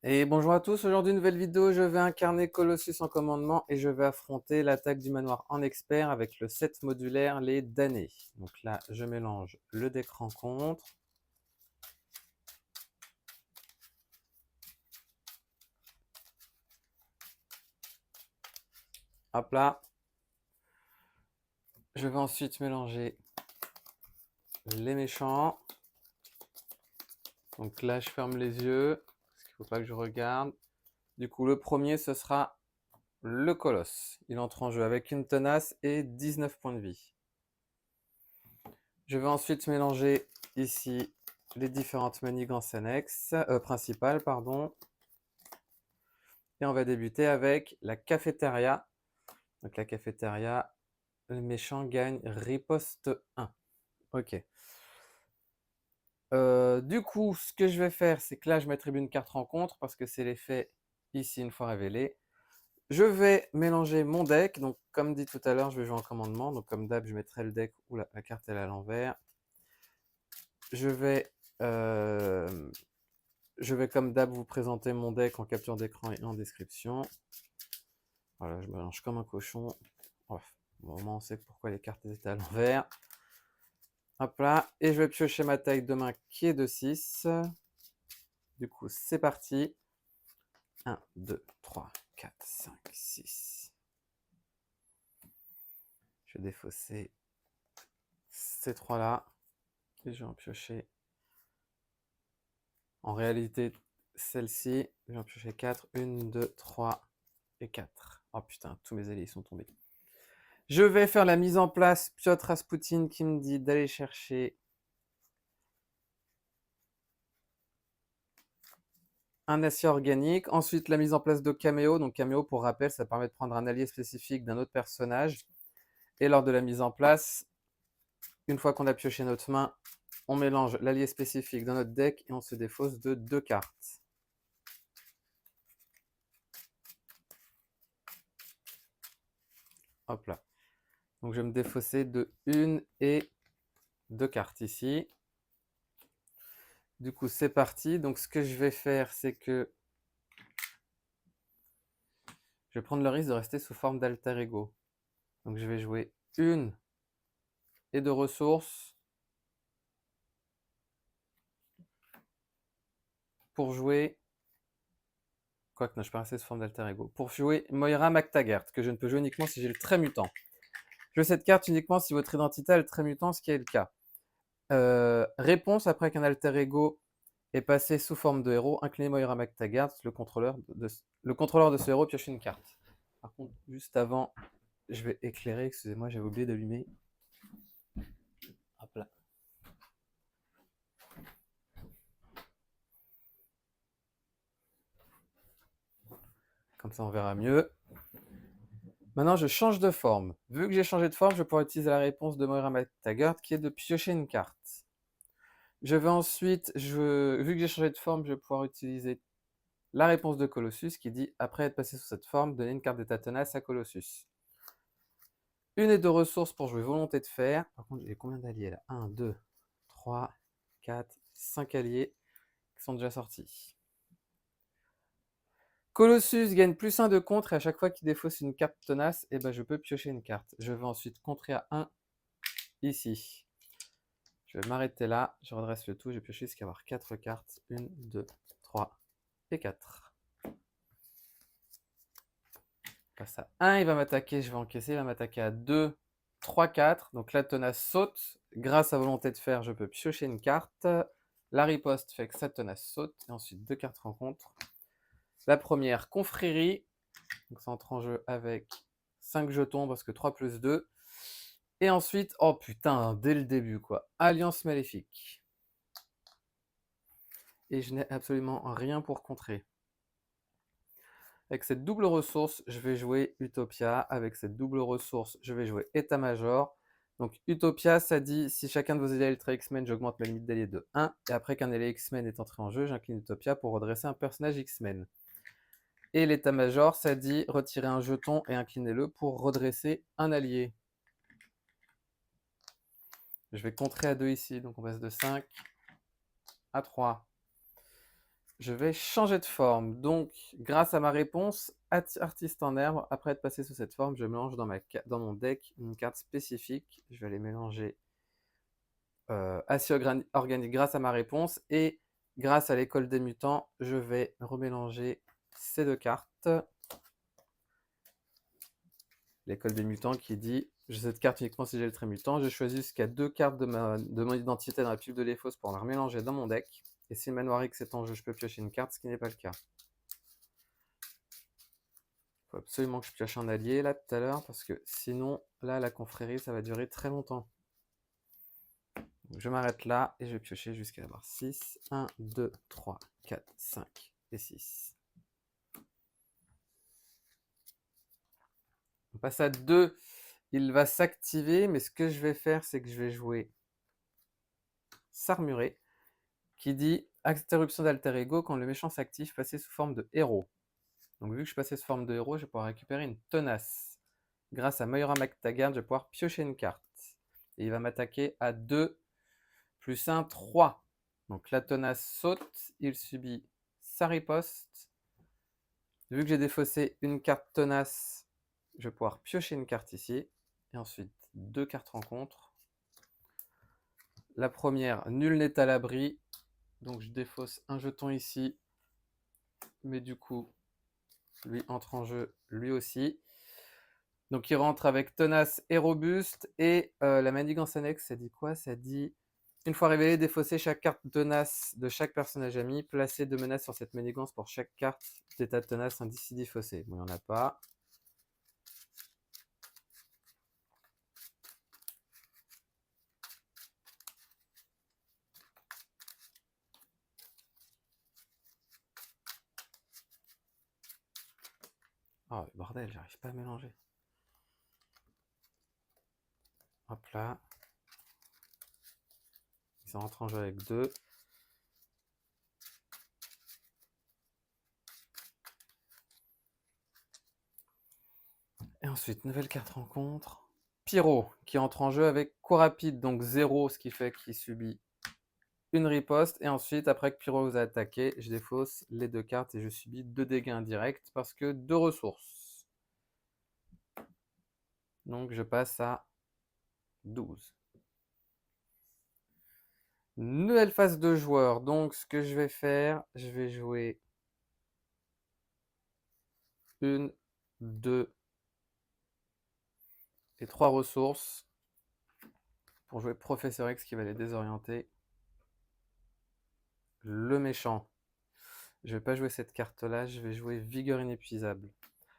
Et bonjour à tous, aujourd'hui nouvelle vidéo, je vais incarner Colossus en commandement et je vais affronter l'attaque du manoir en expert avec le set modulaire les damnés. Donc là, je mélange le deck rencontre. Hop là. Je vais ensuite mélanger les méchants. Donc là, je ferme les yeux, parce qu'il ne faut pas que je regarde. Du coup, le premier, ce sera le colosse. Il entre en jeu avec une tenace et 19 points de vie. Je vais ensuite mélanger ici les différentes manigances annexes, principales, pardon. Et on va débuter avec la cafétéria. Donc la cafétéria, le méchant gagne riposte 1. Ok. Du coup, ce que je vais faire, c'est que là, je m'attribue une carte rencontre parce que c'est l'effet ici une fois révélé. Je vais mélanger mon deck. Donc, comme dit tout à l'heure, je vais jouer en commandement. Donc, comme d'hab, je mettrai le deck où la carte est à l'envers. Je vais, comme d'hab, vous présenter mon deck en capture d'écran et en description. Voilà, je mélange comme un cochon. Bref, au moment on sait pourquoi les cartes étaient à l'envers. Hop là, et je vais piocher ma taille de main qui est de 6. Du coup, c'est parti. 1, 2, 3, 4, 5, 6. Je vais défausser ces trois-là. Et je vais en piocher. En réalité, celle-ci, je vais en piocher 4. 1, 2, 3 et 4. Oh putain, tous mes alliés sont tombés. Je vais faire la mise en place. Piotr Rasputin qui me dit d'aller chercher un acier organique. Ensuite, la mise en place de caméo. Donc, caméo, pour rappel, ça permet de prendre un allié spécifique d'un autre personnage. Et lors de la mise en place, une fois qu'on a pioché notre main, on mélange l'allié spécifique dans notre deck et on se défausse de 2 cartes. Hop là. Donc, je vais me défausser de 1 et 2 cartes ici. Du coup, c'est parti. Donc, ce que je vais faire, c'est que je vais prendre le risque de rester sous forme d'alter ego. Donc, je vais jouer 1 et 2 ressources pour jouer. Quoique, non, je peux rester sous forme d'alter ego. Pour jouer Moira MacTaggart, que je ne peux jouer uniquement si j'ai le trait mutant. Je joue cette carte uniquement si votre identité a le trait mutant, ce qui est le cas. Réponse après qu'un alter ego est passé sous forme de héros, inclinez Moira MacTaggart, le contrôleur de ce héros pioche une carte. Par contre, juste avant, je vais éclairer, excusez-moi, j'avais oublié d'allumer. Hop là. Comme ça, on verra mieux. Maintenant, je change de forme. Vu que j'ai changé de forme, je vais pouvoir utiliser la réponse de Moira MacTaggart, qui est de piocher une carte. Je vais ensuite, vu que j'ai changé de forme, je vais pouvoir utiliser la réponse de Colossus qui dit « Après être passé sous cette forme, donnez une carte d'état tenace à Colossus ». Une et deux ressources pour jouer volonté de fer. Par contre, j'ai combien d'alliés là? 1, 2, 3, 4, 5 alliés qui sont déjà sortis. Colossus gagne plus 1 de contre et à chaque fois qu'il défausse une carte tenace, eh ben, je peux piocher une carte. Je vais ensuite contrer à 1 ici. Je vais m'arrêter là, je redresse le tout, je vais piocher jusqu'à avoir 4 cartes. 1, 2, 3 et 4. Passe à 1, il va m'attaquer, je vais encaisser, il va m'attaquer à 2, 3, 4. Donc la tenace saute. Grâce à volonté de fer, je peux piocher une carte. La riposte fait que sa tenace saute. Et ensuite, 2 cartes rencontre. La première, confrérie. Donc ça entre en jeu avec 5 jetons parce que 3 plus 2. Et ensuite, oh putain, dès le début quoi. Alliance maléfique. Et je n'ai absolument rien pour contrer. Avec cette double ressource, je vais jouer Utopia. Avec cette double ressource, je vais jouer État-major. Donc Utopia, ça dit si chacun de vos alliés a le trait X-Men, j'augmente ma limite d'alliés de 1. Et après qu'un allié X-Men est entré en jeu, j'incline Utopia pour redresser un personnage X-Men. Et l'état-major, ça dit retirer un jeton et inclinez-le pour redresser un allié. Je vais contrer à 2 ici, donc on passe de 5 à 3. je vais changer de forme. Donc, grâce à ma réponse, artiste en herbe, après être passé sous cette forme, je mélange dans mon deck une carte spécifique. Je vais les mélanger acier organique grâce à ma réponse. Et grâce à l'école des mutants, je vais remélanger ces deux cartes. L'école des mutants qui dit j'ai cette carte uniquement si j'ai le trait mutant. Je choisis jusqu'à 2 cartes de mon identité dans la pile de l'Ephos pour la remélanger dans mon deck. Et si le manoir X est en jeu, je peux piocher une carte, ce qui n'est pas le cas. Il faut absolument que je pioche un allié là tout à l'heure parce que sinon, là, la confrérie, ça va durer très longtemps. Donc, je m'arrête là et je vais piocher jusqu'à avoir 6. 1, 2, 3, 4, 5 et 6. On passe à 2. Il va s'activer, mais ce que je vais faire, c'est que je vais jouer Sarmuré, qui dit interruption d'alter ego quand le méchant s'active, passé sous forme de héros. Donc vu que je suis passé sous forme de héros, je vais pouvoir récupérer une tenace. Grâce à Moira MacTaggart, je vais pouvoir piocher une carte. Et il va m'attaquer à 2 plus 1, 3. Donc la tenace saute, il subit sa riposte. Vu que j'ai défaussé une carte tenace, je vais pouvoir piocher une carte ici. Et ensuite, 2 cartes rencontre. La première, nul n'est à l'abri. Donc je défausse un jeton ici. Mais du coup, lui entre en jeu, lui aussi. Donc il rentre avec tenace et robuste. Et la manigance annexe, ça dit quoi? Ça dit, une fois révélé, défausser chaque carte tenace de chaque personnage ami. Placer 2 menaces sur cette manigance pour chaque carte d'état de tenace d'ici défaussé. Bon, il n'y en a pas. Oh bordel, j'arrive pas à mélanger. Hop là. Ils rentrent en jeu avec 2. Et ensuite, nouvelle carte rencontre. Pyro, qui entre en jeu avec coup rapide, donc 0, ce qui fait qu'il subit une riposte. Et ensuite, après que Pyro vous a attaqué, je défausse les 2 cartes et je subis 2 dégâts indirects parce que 2 ressources. Donc je passe à 12. Nouvelle phase de joueur. Donc ce que je vais faire, je vais jouer 1, 2 et 3 ressources pour jouer Professeur X qui va les désorienter. Le méchant. Je vais pas jouer cette carte-là, je vais jouer Vigueur inépuisable.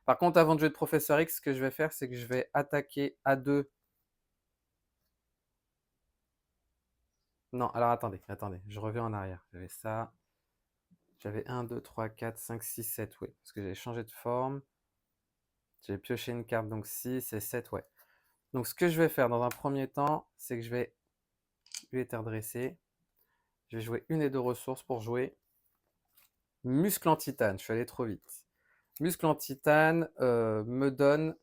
Par contre, avant de jouer de Professeur X, ce que je vais faire, c'est que je vais attaquer à 2. Non, alors attendez, je reviens en arrière. J'avais ça. J'avais 1, 2, 3, 4, 5, 6, 7, oui. Parce que j'ai changé de forme. J'ai pioché une carte, donc 6 et 7, ouais. Donc ce que je vais faire dans un premier temps, c'est que je vais Uléther dressé. Je vais jouer 1 et 2 ressources pour jouer Muscle en titane. Je suis allé trop vite. Muscle en titane me donne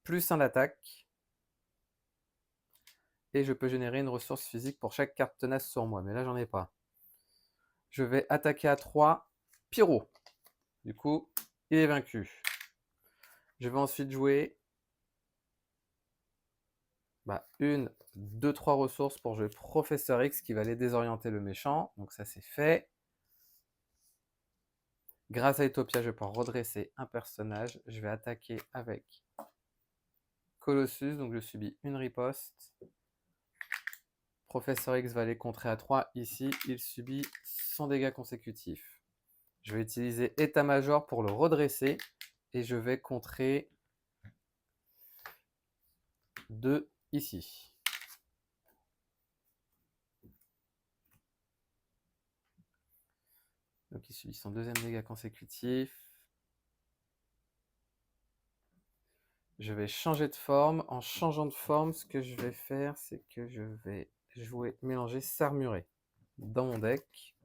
plus 1 d'attaque. Et je peux générer une ressource physique pour chaque carte tenace sur moi. Mais là, j'en ai pas. Je vais attaquer à 3. Pyro. Du coup, il est vaincu. Je vais ensuite jouer 1, 2, 3 ressources pour jouer Professeur X qui va aller désorienter le méchant. Donc ça, c'est fait. Grâce à Utopia, je vais pouvoir redresser un personnage. Je vais attaquer avec Colossus. Donc je subis une riposte. Professeur X va aller contrer à 3. Ici, il subit 100 dégâts consécutifs. Je vais utiliser État-major pour le redresser. Et je vais contrer 2 ici. Donc il subit son 2e dégât consécutif. Je vais changer de forme. En changeant de forme, ce que je vais faire, c'est que je vais mélanger Sarmuré dans mon deck.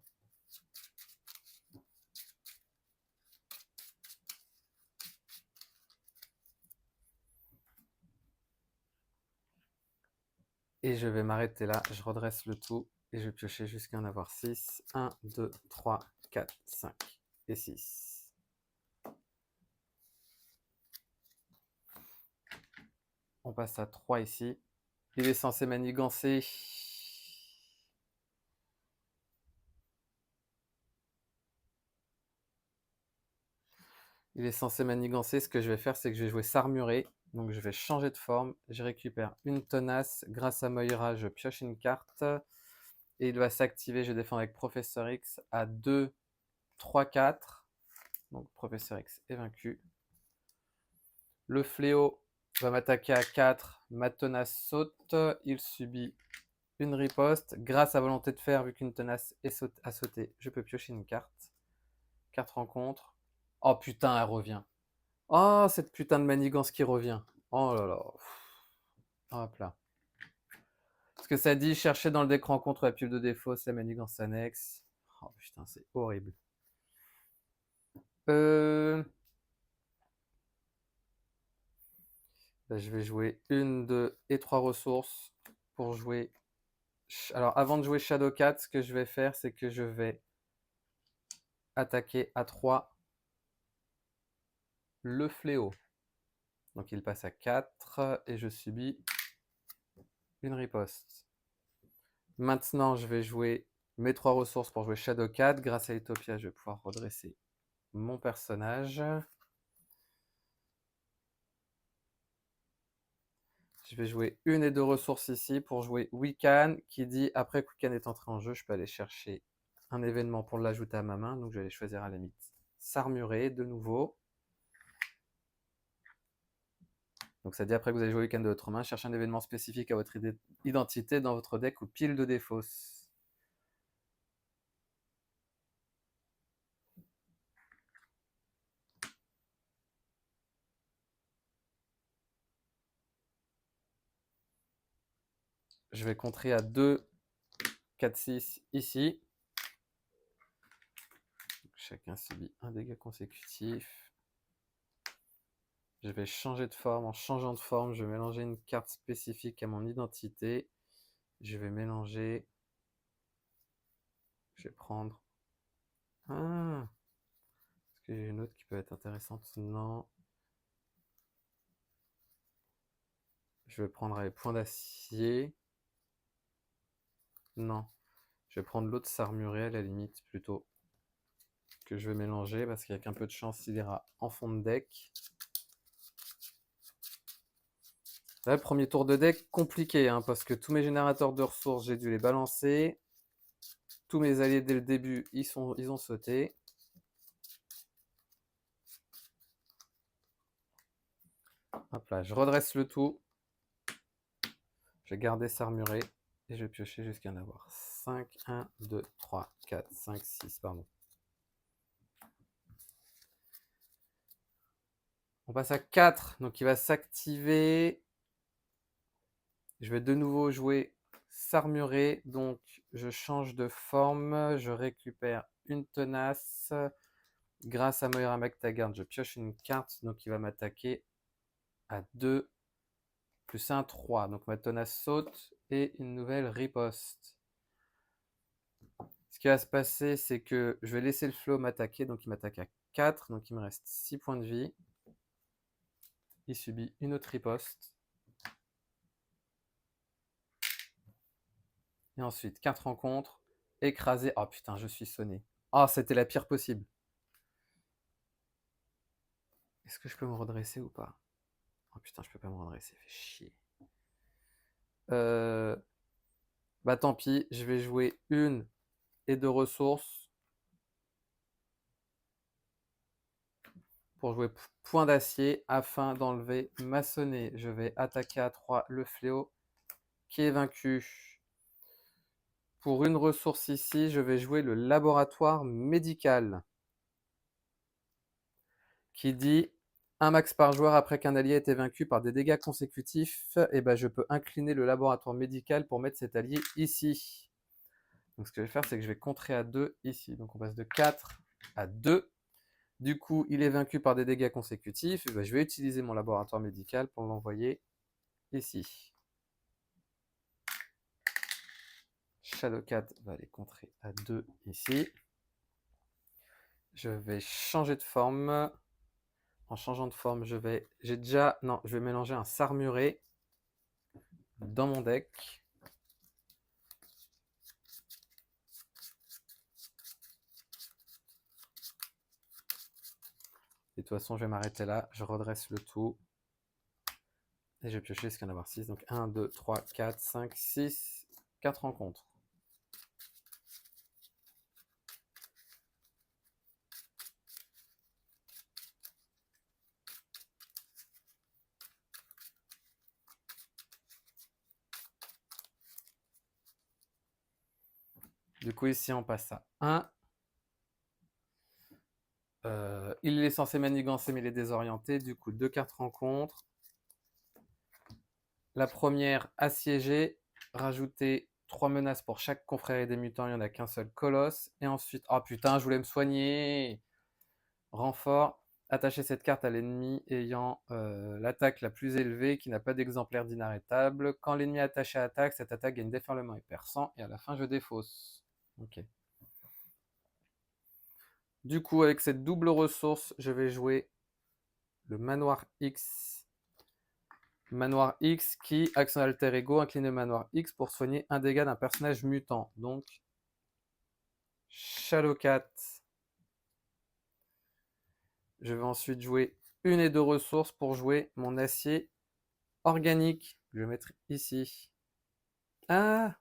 Et je vais m'arrêter là. Je redresse le tout. Et je vais piocher jusqu'à en avoir 6. 1, 2, 3, 4, 5 et 6. On passe à 3 ici. Il est censé manigancer. Il est censé manigancer. Ce que je vais faire, c'est que je vais jouer Sarmuré. Donc je vais changer de forme. Je récupère une tenace. Grâce à Moira, je pioche une carte. Et il va s'activer. Je défends avec Professeur X à 2, 3, 4. Donc Professeur X est vaincu. Le fléau va m'attaquer à 4. Ma tenace saute. Il subit une riposte. Grâce à volonté de fer, vu qu'une tenace a sauté, je peux piocher une carte. Carte rencontre. Oh putain, elle revient. Oh, cette putain de manigance qui revient. Oh là là. Hop là. Ce que ça dit, chercher dans le deck rencontre la pile de défaut, c'est la manigance annexe. Oh putain, c'est horrible. Là, je vais jouer 1, 2 et 3 ressources pour jouer. Alors, avant de jouer Shadowcat, ce que je vais faire, c'est que je vais attaquer à 3 le fléau. Donc il passe à 4 et je subis une riposte. Maintenant, je vais jouer mes 3 ressources pour jouer Shadowcat. Grâce à Utopia, je vais pouvoir redresser mon personnage. Je vais jouer 1 et 2 ressources ici pour jouer Wiccan, qui dit après que Wiccan est entré en jeu, je peux aller chercher un événement pour l'ajouter à ma main. Donc je vais aller choisir à la limite Sarmuré de nouveau. Donc ça dit après que vous avez joué Wiccan de votre main, cherchez un événement spécifique à votre identité dans votre deck ou pile de défausse. Je vais contrer à 2, 4, 6 ici. Chacun subit un dégât consécutif. Je vais changer de forme. En changeant de forme, je vais mélanger une carte spécifique à mon identité. Je vais mélanger. Je vais prendre. Ah! Est-ce que j'ai une autre qui peut être intéressante? Non. Je vais prendre les points d'acier. Non. Je vais prendre l'autre Sarmuré à la limite plutôt. Que je vais mélanger parce qu'il n'y a qu'un peu de chance, il ira en fond de deck. Là, premier tour de deck, compliqué, hein, parce que tous mes générateurs de ressources, j'ai dû les balancer. Tous mes alliés dès le début, ils ont sauté. Hop là, je redresse le tout. Je vais garder Sarmuré et je vais piocher jusqu'à en avoir 5. 1, 2, 3, 4, 5, 6, pardon. On passe à 4, donc il va s'activer. Je vais de nouveau jouer Sarmuré, donc je change de forme, je récupère une tenace. Grâce à Moira McTaggart, je pioche une carte, donc il va m'attaquer à 2, plus 1, 3. Donc ma tenace saute et une nouvelle riposte. Ce qui va se passer, c'est que je vais laisser le flow m'attaquer, donc il m'attaque à 4, donc il me reste 6 points de vie. Il subit une autre riposte. Et ensuite, 4 rencontres, écrasé. Oh putain, je suis sonné. Oh, c'était la pire possible. Est-ce que je peux me redresser ou pas? Oh putain, je peux pas me redresser, fait chier. Bah tant pis, je vais jouer 1 et 2 ressources pour jouer point d'acier afin d'enlever maçonner. Je vais attaquer à 3 le fléau qui est vaincu. Pour une ressource ici, je vais jouer le laboratoire médical qui dit un max par joueur après qu'un allié ait été vaincu par des dégâts consécutifs. Et ben, je peux incliner le laboratoire médical pour mettre cet allié ici. Donc ce que je vais faire, c'est que je vais contrer à 2 ici. Donc on passe de 4 à 2. Du coup, il est vaincu par des dégâts consécutifs. Et ben, je vais utiliser mon laboratoire médical pour l'envoyer ici. Shadowcat va les contrer à 2 ici. Je vais changer de forme. En changeant de forme, je vais mélanger un Sarmuré dans mon deck. Et de toute façon, je vais m'arrêter là. Je redresse le tout. Et je vais piocher ce qu'il y en a 6. Donc 1, 2, 3, 4, 5, 6. 4 rencontres. Du coup, ici, on passe à 1. Il est censé manigancer, mais il est désorienté. Du coup, 2 cartes rencontres. La première, assiégée. Rajouter 3 menaces pour chaque confrère des mutants. Il n'y en a qu'un seul colosse. Et ensuite, oh putain, je voulais me soigner. Renfort. Attacher cette carte à l'ennemi ayant l'attaque la plus élevée qui n'a pas d'exemplaire d'inarrêtable. Quand l'ennemi attaché attaque, cette attaque gagne déferlement et perçant. Et à la fin, je défausse. Ok. Du coup, avec cette double ressource, je vais jouer le Manoir X. Manoir X qui, action alter ego, incline le Manoir X pour soigner un dégât d'un personnage mutant. Donc, Shadowcat. Je vais ensuite jouer une et deux ressources pour jouer mon acier organique. Je vais mettre ici. Ah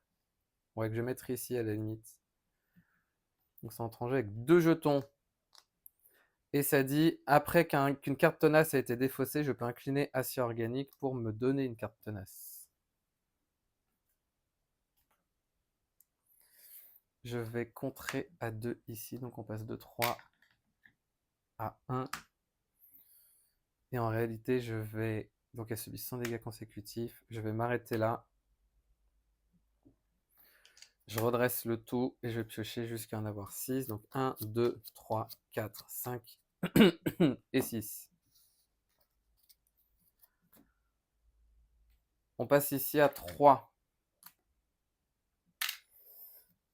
ouais, que je vais mettre ici à la limite. Donc c'est en jeu avec 2 jetons. Et ça dit, après qu'une carte tenace a été défaussée, je peux incliner acier organique pour me donner une carte tenace. Je vais contrer à 2 ici, donc on passe de 3 à 1. Et en réalité, je vais... Donc elle subit 100 dégâts consécutifs. Je vais m'arrêter là. Je redresse le tout et je vais piocher jusqu'à en avoir 6. Donc 1, 2, 3, 4, 5 et 6. On passe ici à 3.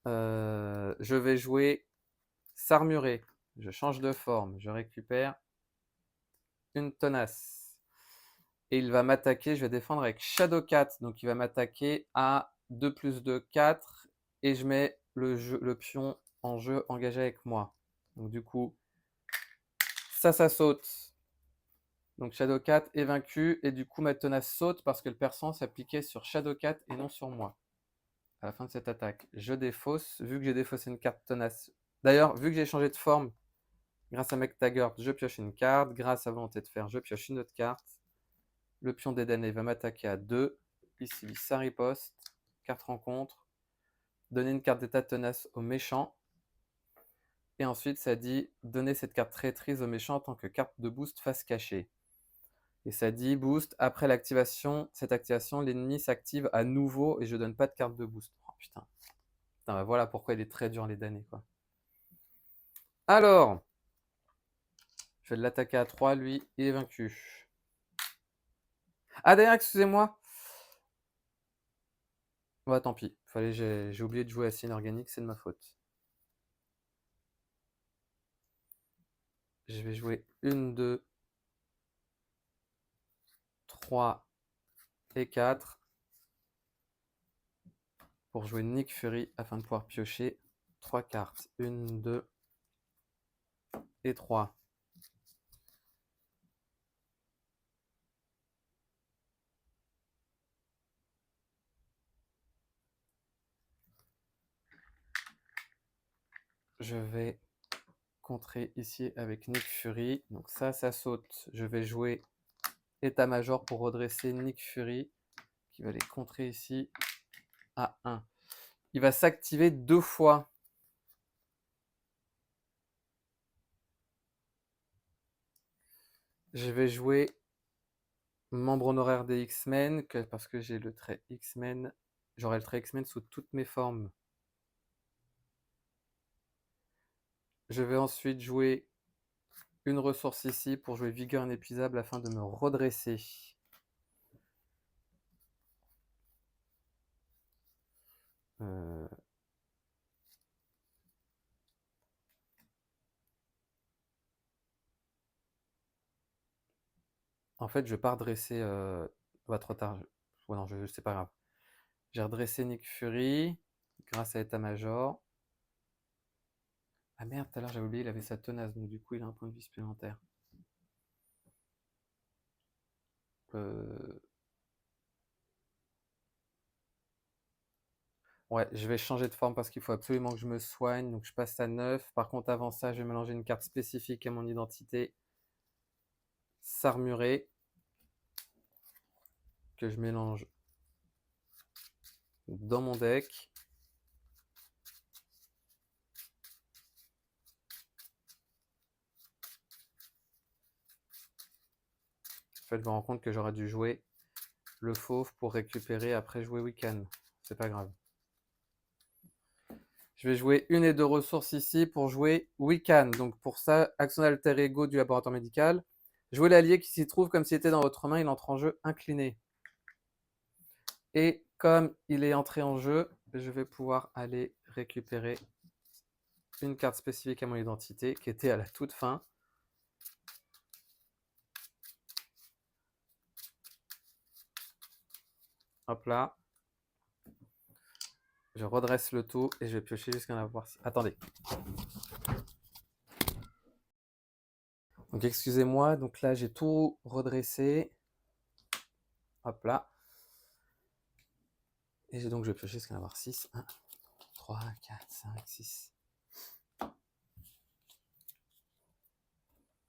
Je vais jouer Sarmuré. Je change de forme. Je récupère une tenace. Et il va m'attaquer. Je vais défendre avec Shadowcat. Donc il va m'attaquer à 2 plus 2, 4. Et je mets le pion en jeu engagé avec moi. Donc du coup, ça saute. Donc Shadowcat est vaincu. Et du coup, ma tenace saute parce que le perçant s'appliquait sur Shadowcat et non sur moi. À la fin de cette attaque, je défausse. Vu que j'ai défaussé une carte tenace. D'ailleurs, vu que j'ai changé de forme, grâce à McTaggart, je pioche une carte. Grâce à Volonté de Fer, je pioche une autre carte. Le pion des damnés va m'attaquer à 2. Ici, ça riposte. 4 rencontres. Donner une carte d'état tenace au méchant. Et ensuite, ça dit donner cette carte traîtrise au méchant en tant que carte de boost face cachée. Et ça dit boost, après l'activation, cette activation, l'ennemi s'active à nouveau et je donne pas de carte de boost. Oh putain. Putain, bah voilà pourquoi il est très dur les damnés, quoi. Alors, je vais l'attaquer à 3, lui, il est vaincu. Ah d'ailleurs, excusez-moi. Ouais, tant pis. J'ai oublié de jouer à Signe Organique, c'est de ma faute. Je vais jouer 1, 2, 3 et 4 pour jouer Nick Fury afin de pouvoir piocher 3 cartes. 1, 2 et 3. Je vais contrer ici avec Nick Fury. Donc ça saute. Je vais jouer État-major pour redresser Nick Fury qui va les contrer ici à 1. Il va s'activer 2 fois. Je vais jouer membre honoraire des X-Men parce que j'ai le trait X-Men. J'aurai le trait X-Men sous toutes mes formes. Je vais ensuite jouer une ressource ici pour jouer Vigueur inépuisable afin de me redresser. En fait, je vais pas redresser. Ouais, trop tard. Ouais, non, c'est pas grave. J'ai redressé Nick Fury grâce à l'état-major. Ah merde, tout à l'heure j'avais oublié, il avait sa tenace, donc du coup il a un point de vie supplémentaire. Ouais, je vais changer de forme parce qu'il faut absolument que je me soigne, donc je passe à 9. Par contre, avant ça, je vais mélanger une carte spécifique à mon identité. S'armurer, que je mélange dans mon deck. En fait, je me rends compte que j'aurais dû jouer le fauve pour récupérer après jouer Wiccan. C'est pas grave. Je vais jouer une et deux ressources ici pour jouer Wiccan. Donc pour ça, action alter ego du laboratoire médical. Jouez l'allié qui s'y trouve comme s'il était dans votre main, il entre en jeu incliné. Et comme il est entré en jeu, je vais pouvoir aller récupérer une carte spécifique à mon identité qui était à la toute fin. Hop là. Je redresse le tout et je vais piocher jusqu'à en avoir. Attendez. Donc excusez-moi, donc là j'ai tout redressé. Hop là. Et donc je vais piocher jusqu'à en avoir 6. 1, 3, 4, 5, 6.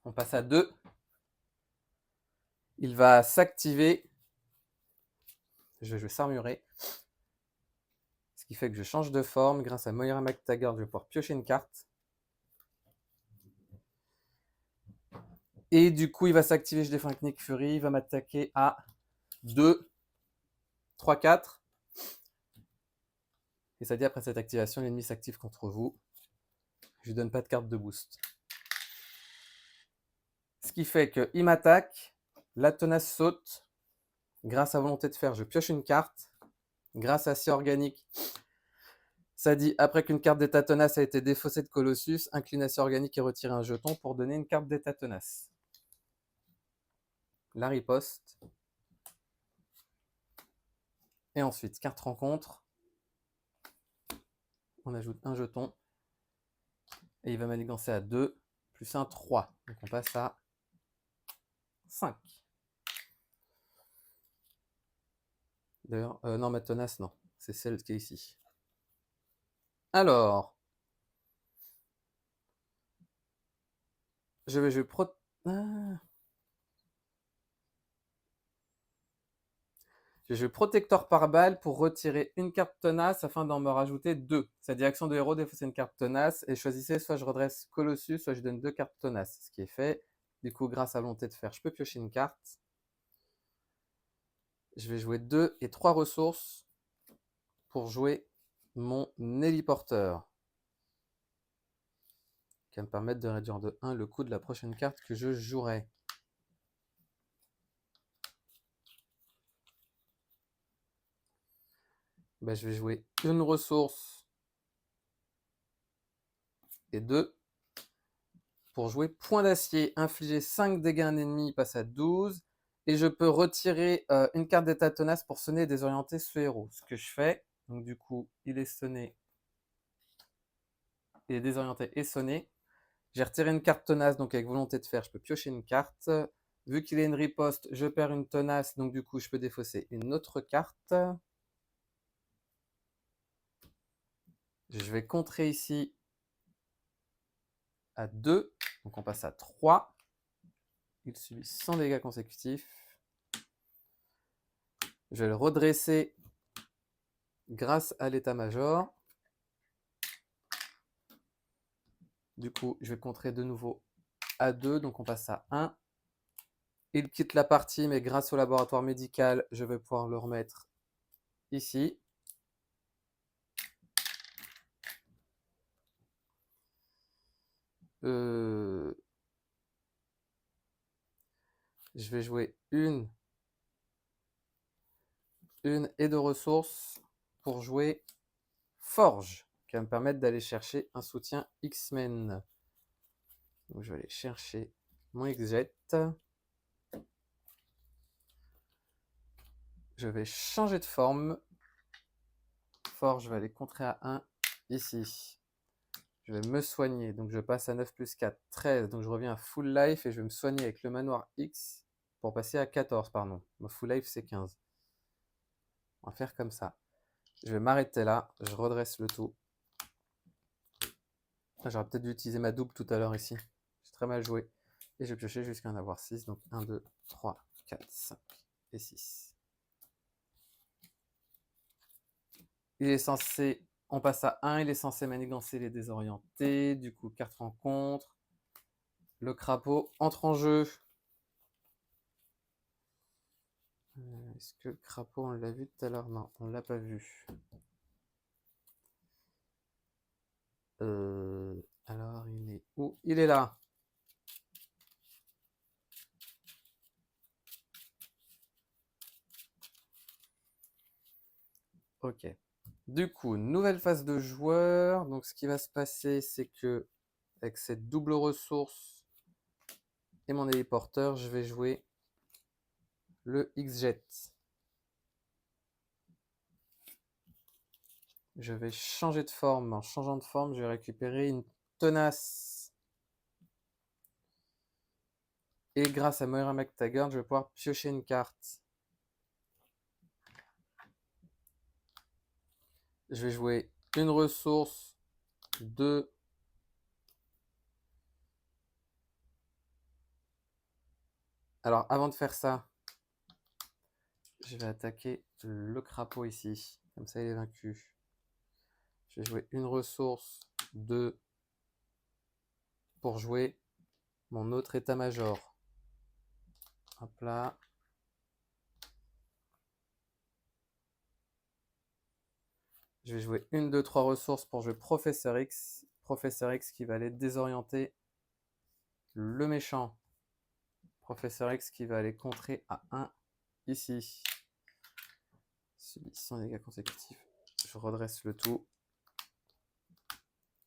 On passe à 2. Il va s'activer. Je vais jouer s'armurer. Ce qui fait que je change de forme. Grâce à Moira McTaggart, je vais pouvoir piocher une carte. Et du coup, il va s'activer. Je défends avec Nick Fury. Il va m'attaquer à 2, 3, 4. Et ça dit après cette activation, l'ennemi s'active contre vous. Je lui donne pas de carte de boost. Ce qui fait qu'il m'attaque. La tenace saute. Grâce à volonté de fer, je pioche une carte. Grâce à si organique, ça dit après qu'une carte d'état tenace a été défaussée de Colossus, inclination organique et retirer un jeton pour donner une carte d'état tenace. La riposte. Et ensuite, carte rencontre. On ajoute un jeton. Et il va manigancer à 2, plus un 3. Donc on passe à 5. D'ailleurs, non, ma tenace, non. C'est celle qui est ici. Alors, je vais protecteur par balle pour retirer une carte tenace afin d'en me rajouter 2. Ça dit action de héros, défausser une carte tenace et choisissez soit je redresse Colossus, soit je donne 2 cartes tenaces. Ce qui est fait. Du coup, grâce à volonté de fer, je peux piocher une carte. Je vais jouer 2 et 3 ressources pour jouer mon héliporteur, qui va me permettre de réduire de 1 le coût de la prochaine carte que je jouerai. Ben, je vais jouer une ressource et 2 pour jouer point d'acier. Infliger 5 dégâts à un ennemi, il passe à 12. Et je peux retirer une carte d'état tenace pour sonner et désorienter ce héros. Ce que je fais, donc du coup, il est sonné, il est désorienté et sonné. J'ai retiré une carte tenace, donc avec volonté de fer, je peux piocher une carte. Vu qu'il est une riposte, je perds une tenace, donc du coup, je peux défausser une autre carte. Je vais contrer ici à 2, donc on passe à 3. Il subit 100 dégâts consécutifs. Je vais le redresser grâce à l'état-major. Du coup, je vais contrer de nouveau à 2, donc on passe à 1. Il quitte la partie, mais grâce au laboratoire médical, je vais pouvoir le remettre ici. Je vais jouer une et deux ressources pour jouer Forge, qui va me permettre d'aller chercher un soutien X-Men. Donc je vais aller chercher mon X-Jet. Je vais changer de forme. Forge, je vais aller contrer à 1 ici. Je vais me soigner. Donc je passe à 9 plus 4, 13. Donc je reviens à full life et je vais me soigner avec le manoir X pour passer à 14, pardon. Mon full life, c'est 15. On va faire comme ça. Je vais m'arrêter là. Je redresse le tout. J'aurais peut-être dû utiliser ma double tout à l'heure ici. J'ai très mal joué. Et je vais piocher jusqu'à en avoir 6. Donc 1, 2, 3, 4, 5 et 6. Il est censé, on passe à 1, il est censé manigancer les désorientés. Du coup, carte rencontre. Le crapaud entre en jeu. Est-ce que le crapaud, on l'a vu tout à l'heure? Non, on l'a pas vu. Alors, il est où? Il est là. Ok. Du coup, nouvelle phase de joueur. Donc, ce qui va se passer, c'est que avec cette double ressource et mon héliporteur, je vais jouer le X-Jet. Je vais changer de forme. En changeant de forme, je vais récupérer une tenace. Et grâce à Moira McTaggart, je vais pouvoir piocher une carte. Je vais jouer une ressource, 2. Alors, avant de faire ça, je vais attaquer le crapaud ici. Comme ça, il est vaincu. Je vais jouer une ressource, 2, pour jouer mon autre état-major. Hop là. Je vais jouer une, 2, 3 ressources pour jouer Professeur X. Professeur X qui va aller désorienter le méchant. Professeur X qui va aller contrer à 1 ici. Subit 100 dégâts consécutifs. Je redresse le tout.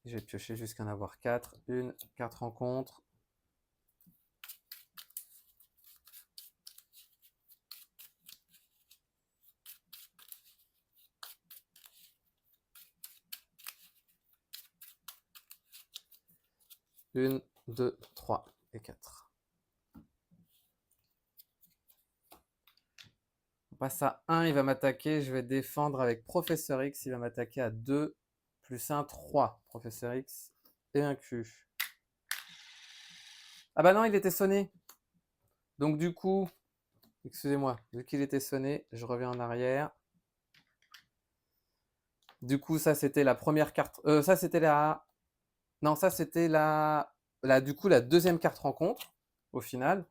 Je vais piocher jusqu'à en avoir 4. Une carte rencontre. Une, 2, 3 et 4. On passe à 1, il va m'attaquer. Je vais défendre avec Professeur X. Il va m'attaquer à 2, plus 1, 3. Professeur X est vaincu. Ah bah non, il était sonné. Donc du coup, excusez-moi, vu qu'il était sonné, je reviens en arrière. Du coup, ça c'était la première carte. Ça c'était la. Non, ça c'était du coup, la deuxième carte rencontre, au final.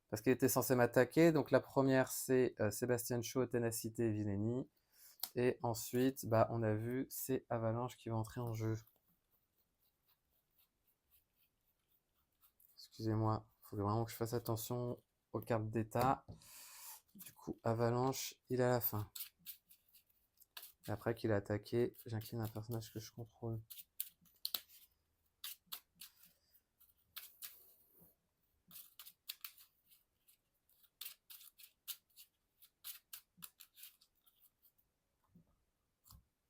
Parce qu'il était censé m'attaquer. Donc la première, c'est Sébastien Shaw, Ténacité et Villénie. Et ensuite, bah, on a vu, c'est Avalanche qui va entrer en jeu. Excusez-moi, il faut vraiment que je fasse attention aux cartes d'état. Du coup, Avalanche, il est à la fin. Et après qu'il a attaqué, j'incline un personnage que je contrôle.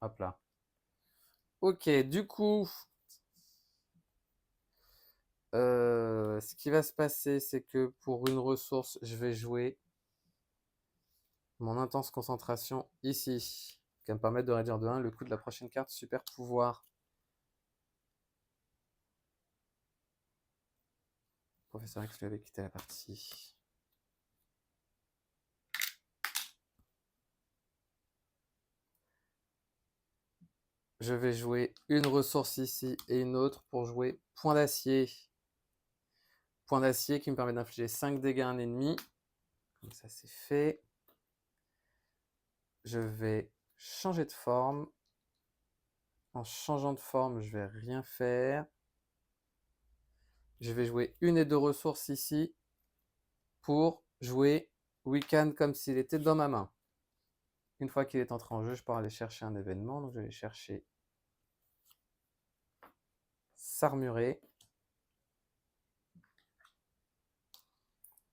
Hop là. Ok, du coup, ce qui va se passer, c'est que pour une ressource, je vais jouer mon intense concentration ici, qui va me permettre de réduire de 1 le coût de la prochaine carte super pouvoir. Professeur X lui avait quitté la partie. Je vais jouer une ressource ici et une autre pour jouer point d'acier. Point d'acier qui me permet d'infliger 5 dégâts à un ennemi. Comme ça, c'est fait. Je vais changer de forme. En changeant de forme, je vais rien faire. Je vais jouer une et deux ressources ici pour jouer Weekend comme s'il était dans ma main. Une fois qu'il est entré en jeu, je peux aller chercher un événement. Donc je vais aller chercher S'armurer.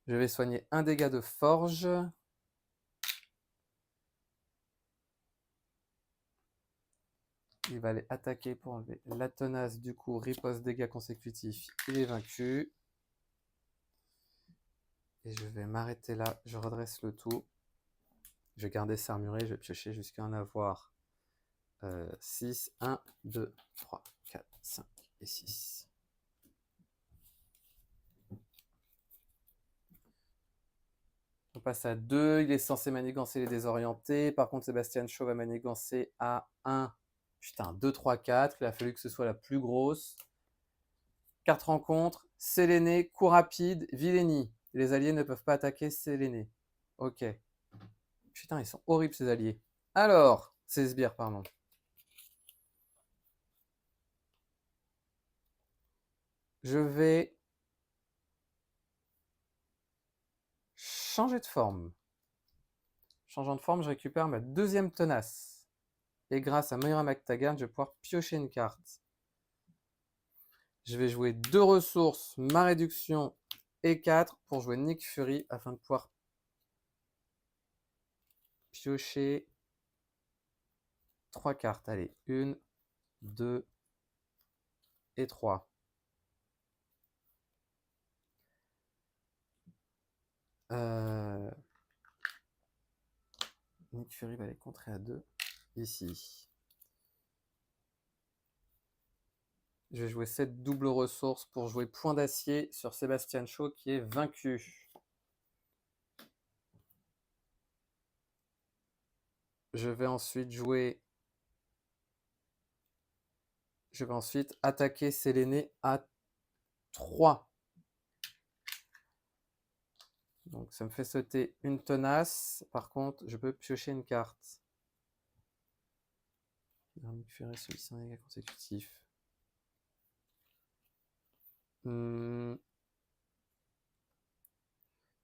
Je vais soigner un dégât de forge. Il va aller attaquer pour enlever la tenace. Du coup, riposte dégâts consécutifs. Il est vaincu. Et je vais m'arrêter là. Je redresse le tout. Je vais garder ça armuré. Je vais piocher jusqu'à en avoir 6. 1, 2, 3, 4, 5 et 6. On passe à 2. Il est censé manigancer les désorientés. Par contre, Sébastien Shaw va manigancer à 1. Putain, 2, 3, 4. Il a fallu que ce soit la plus grosse. 4 rencontres. Séléné, coup rapide, Villénie. Les alliés ne peuvent pas attaquer Séléné. Ok. Putain, ils sont horribles ces alliés. Alors, ces sbires, pardon. Je vais changer de forme. Changeant de forme, je récupère ma deuxième tenace. Et grâce à Moira MacTaggart, je vais pouvoir piocher une carte. Je vais jouer 2 ressources, ma réduction et 4 pour jouer Nick Fury afin de pouvoir piocher 3 cartes. Allez, 1, 2 et 3. Nick Fury va les contrer à 2 ici. Je vais jouer cette double ressource pour jouer point d'acier sur Sébastien Shaw qui est vaincu. Je vais ensuite attaquer Séléné à 3. Donc ça me fait sauter une tenace. Par contre, je peux piocher une carte. Nick Fury, celui-ci en dégâts consécutifs. Je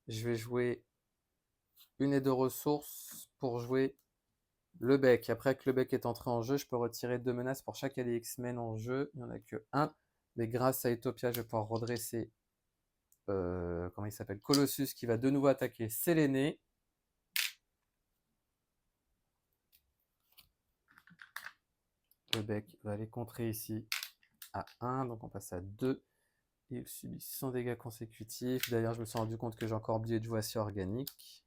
vais jouer une et 2 ressources pour jouer le bec. Après que le bec est entré en jeu, je peux retirer 2 menaces pour chaque allié X-Men en jeu. Il n'y en a que 1. Mais grâce à Utopia, je vais pouvoir redresser comment il s'appelle, Colossus, qui va de nouveau attaquer Séléné. Le bec va aller contrer ici à 1, donc on passe à 2. Il subit 100 dégâts consécutifs. D'ailleurs, je me suis rendu compte que j'ai encore oublié de jouer acier organique.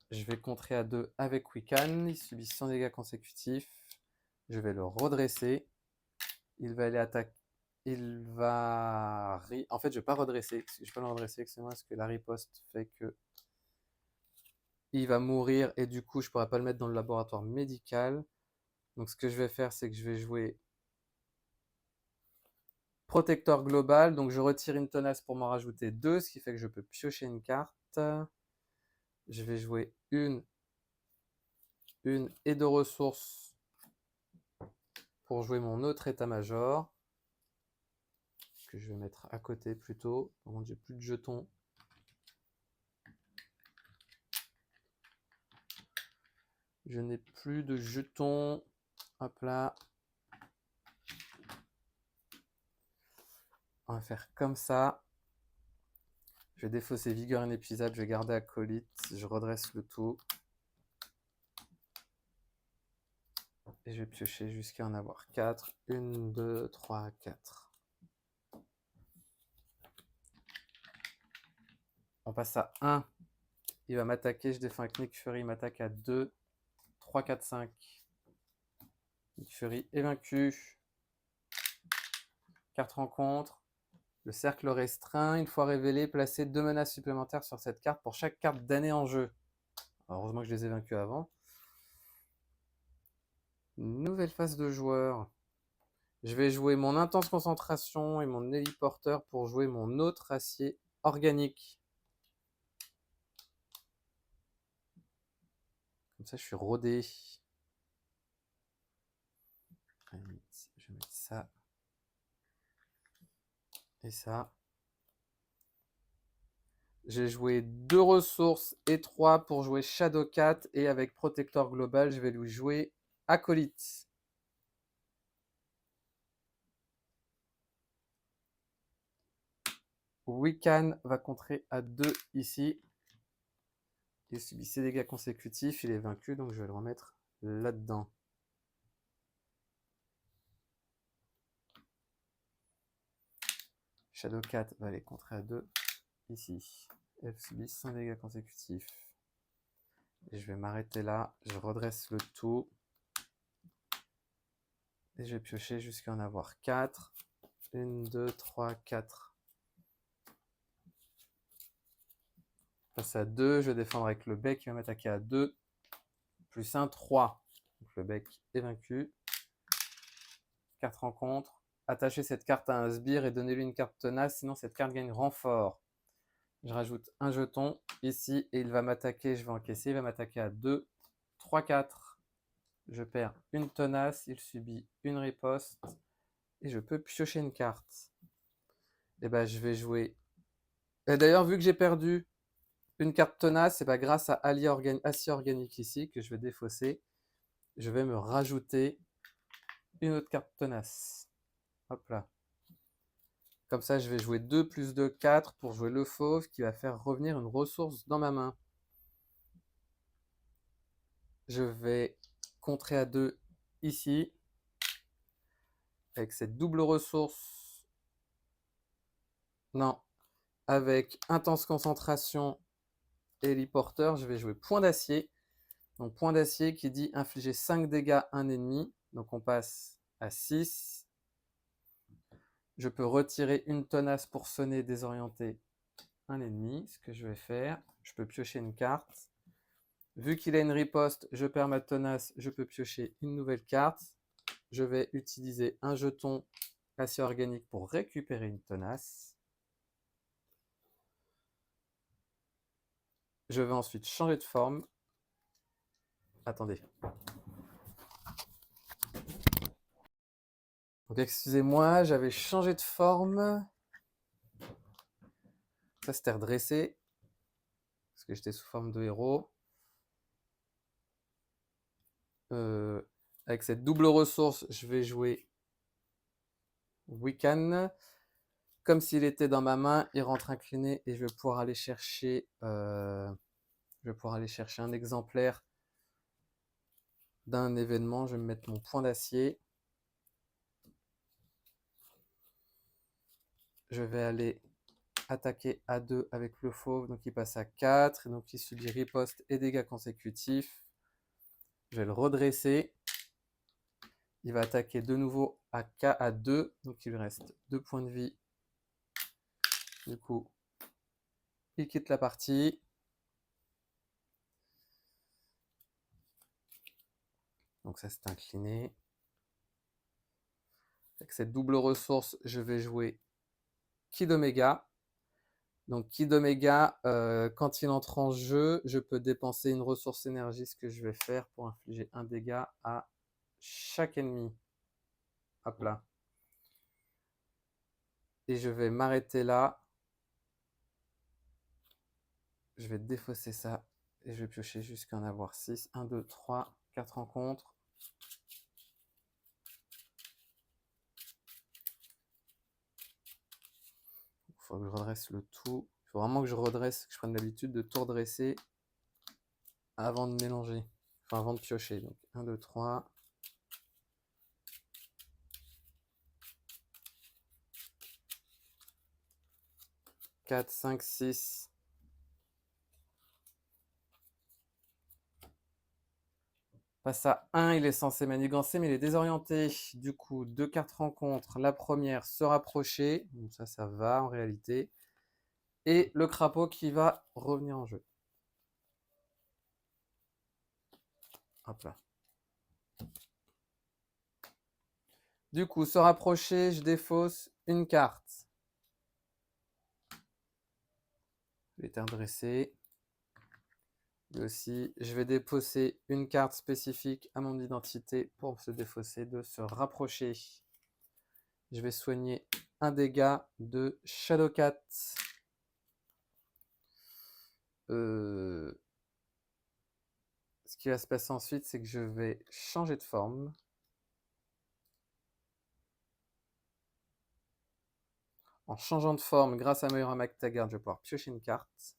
Je vais contrer à 2 avec Wiccan. Il subit 100 dégâts consécutifs. Je vais le redresser. Il va aller attaquer. Il va... En fait, je ne vais pas redresser. Je ne vais pas le redresser, excusez-moi, parce que la riposte fait que il va mourir et du coup, je ne pourrai pas le mettre dans le laboratoire médical. Donc, ce que je vais faire, c'est que je vais jouer protecteur global. Donc, je retire une tenace pour m'en rajouter 2, ce qui fait que je peux piocher une carte. Je vais jouer une et 2 ressources pour jouer mon autre état-major, que je vais mettre à côté plutôt. Par contre, j'ai plus de jetons. Je n'ai plus de jetons. Hop là. On va faire comme ça. Je vais défausser vigueur inépuisable. Je vais garder acolyte. Je redresse le tout. Et je vais piocher jusqu'à en avoir 4. 1, 2, 3, 4. On passe à 1. Il va m'attaquer. Je défends avec Nick Fury. Il m'attaque à 2. 3, 4, 5. Nick Fury est vaincu. Carte rencontre. Le cercle restreint. Une fois révélé, placez 2 menaces supplémentaires sur cette carte pour chaque carte d'année en jeu. Alors, heureusement que je les ai vaincus avant. Nouvelle phase de joueur. Je vais jouer mon intense concentration et mon héliporteur pour jouer mon autre acier organique. Comme ça, je suis rodé. Je vais mettre ça. Et ça. J'ai joué 2 ressources et 3 pour jouer Shadowcat. Et avec Protecteur Global, je vais lui jouer Acolyte. Wiccan va contrer à 2 ici. Il subit ses dégâts consécutifs, il est vaincu, donc je vais le remettre là-dedans. Shadow Cat va aller contrer à 2 ici. Elle subit 5 dégâts consécutifs. Et je vais m'arrêter là, je redresse le tout. Et je vais piocher jusqu'à en avoir 4. 1, 2, 3, 4. Passe à 2, je vais défendre avec le bec, il va m'attaquer à 2. Plus 1, 3. Donc le bec est vaincu. 4 rencontres. Attachez cette carte à un sbire et donnez-lui une carte tenace, sinon cette carte gagne renfort. Je rajoute un jeton ici et il va m'attaquer, je vais encaisser, il va m'attaquer à 2, 3, 4. Je perds une tenace, il subit une riposte et je peux piocher une carte. Et ben je vais jouer. Et d'ailleurs, vu que j'ai perdu une carte tenace, c'est grâce à acier organique ici que je vais défausser. Je vais me rajouter une autre carte tenace. Hop là. Comme ça, je vais jouer 2 plus 2, 4 pour jouer le fauve qui va faire revenir une ressource dans ma main. Je vais contrer à 2 ici. Avec cette double ressource. Non. Avec intense concentration et héliporteur, je vais jouer point d'acier. Donc point d'acier qui dit infliger 5 dégâts à un ennemi. Donc on passe à 6. Je peux retirer une tenace pour sonner et désorienter un ennemi. Ce que je vais faire, je peux piocher une carte. Vu qu'il a une riposte, je perds ma tenace, je peux piocher une nouvelle carte. Je vais utiliser un jeton acier organique pour récupérer une tenace. Je vais ensuite changer de forme. Attendez. Donc excusez-moi, j'avais changé de forme. Ça c'était redressé. Parce que j'étais sous forme de héros. Avec cette double ressource, je vais jouer Wiccan. Comme s'il était dans ma main, il rentre incliné et je vais pouvoir aller chercher, un exemplaire d'un événement. Je vais me mettre mon point d'acier. Je vais aller attaquer à 2 avec le fauve, donc il passe à 4, et donc il subit riposte et dégâts consécutifs. Je vais le redresser. Il va attaquer de nouveau à 2, donc il lui reste 2 points de vie. Du coup, il quitte la partie. Donc ça c'est incliné. Avec cette double ressource, je vais jouer Ki d'Oméga. Donc Ki d'Oméga, quand il entre en jeu, je peux dépenser une ressource énergie, ce que je vais faire pour infliger un dégât à chaque ennemi. Hop là. Et je vais m'arrêter là. Je vais défausser ça et je vais piocher jusqu'à en avoir 6. 1, 2, 3, 4 rencontres. Il faut que je redresse le tout. Il faut vraiment que je redresse, que je prenne l'habitude de tout redresser avant de mélanger. Enfin, avant de piocher. Donc 1, 2, 3. 4, 5, 6. Passe à 1, il est censé manigancer, mais il est désorienté. Du coup, 2 cartes rencontres. La première, se rapprocher. Donc ça va en réalité. Et le crapaud qui va revenir en jeu. Hop là. Du coup, se rapprocher, je défausse une carte. Je vais redresser. Et aussi, je vais défausser une carte spécifique à mon identité pour se défausser de se rapprocher. Je vais soigner un dégât de Shadowcat. Ce qui va se passer ensuite, c'est que je vais changer de forme. En changeant de forme, grâce à Moira MacTaggart, je vais pouvoir piocher une carte.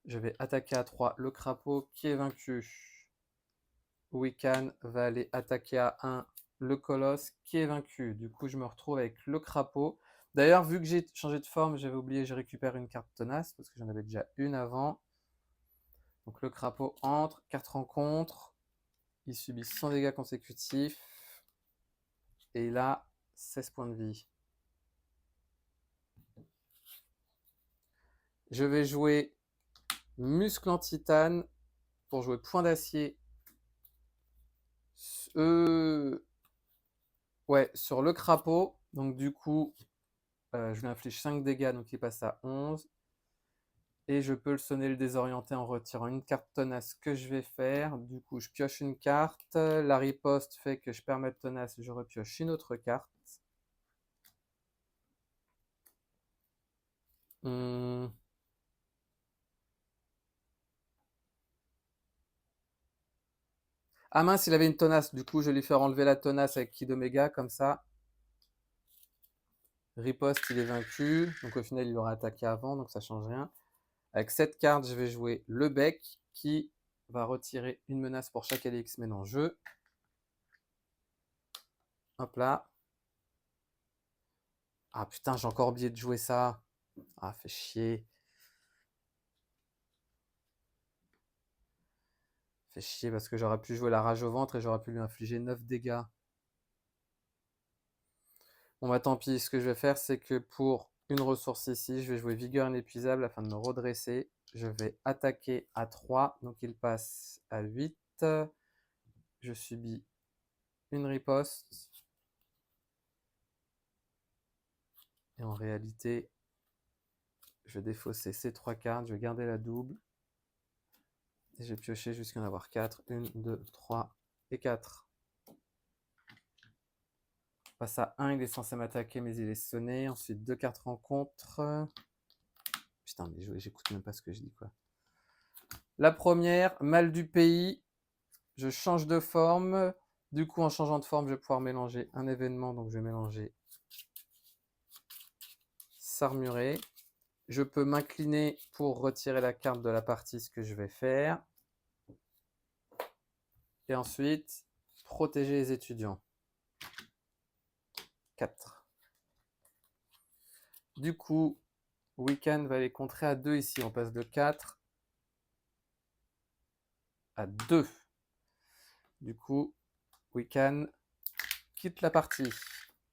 Je vais attaquer à 3 le crapaud qui est vaincu. Wiccan va aller attaquer à 1 le colosse qui est vaincu. Du coup, je me retrouve avec le crapaud. D'ailleurs, vu que j'ai changé de forme, j'avais oublié, je récupère une carte tenace parce que j'en avais déjà une avant. Donc le crapaud entre, carte rencontre. Il subit 100 dégâts consécutifs. Et il a 16 points de vie. Je vais jouer muscle en titane pour jouer point d'acier. Ouais, sur le crapaud. Donc du coup, je lui inflige 5 dégâts, donc il passe à 11. Et je peux le sonner le désorienter en retirant une carte tenace que je vais faire. Du coup, je pioche une carte. La riposte fait que je perds ma tenace, je repioche une autre carte. Ah mince, il avait une tenace. Du coup, je vais lui faire enlever la tenace avec Kid Omega, comme ça. Riposte, il est vaincu. Donc au final, il aura attaqué avant, donc ça change rien. Avec cette carte, je vais jouer le bec qui va retirer une menace pour chaque allié X-Men en jeu. Hop là. Ah putain, j'ai encore oublié de jouer ça. Ah, fait chier. Fait chier parce que j'aurais pu jouer la rage au ventre et j'aurais pu lui infliger 9 dégâts. Bon bah tant pis, ce que je vais faire, c'est que pour une ressource ici, je vais jouer vigueur inépuisable afin de me redresser. Je vais attaquer à 3, donc il passe à 8. Je subis une riposte. Et en réalité, je vais défausser ces 3 cartes, je vais garder la double. Et je vais piocher jusqu'à en avoir 4. 1, 2, 3 et 4. Passe à 1, il est censé m'attaquer, mais il est sonné. Ensuite, 2 cartes rencontre. Putain, mais j'écoute même pas ce que je dis, quoi. La première, mal du pays. Je change de forme. Du coup, en changeant de forme, je vais pouvoir mélanger un événement. Donc, je vais mélanger Sarmuré. Je peux m'incliner pour retirer la carte de la partie, ce que je vais faire. Et ensuite, protéger les étudiants. 4. Du coup, Wiccan va les contrer à 2 ici. On passe de 4 à 2. Du coup, Wiccan quitte la partie.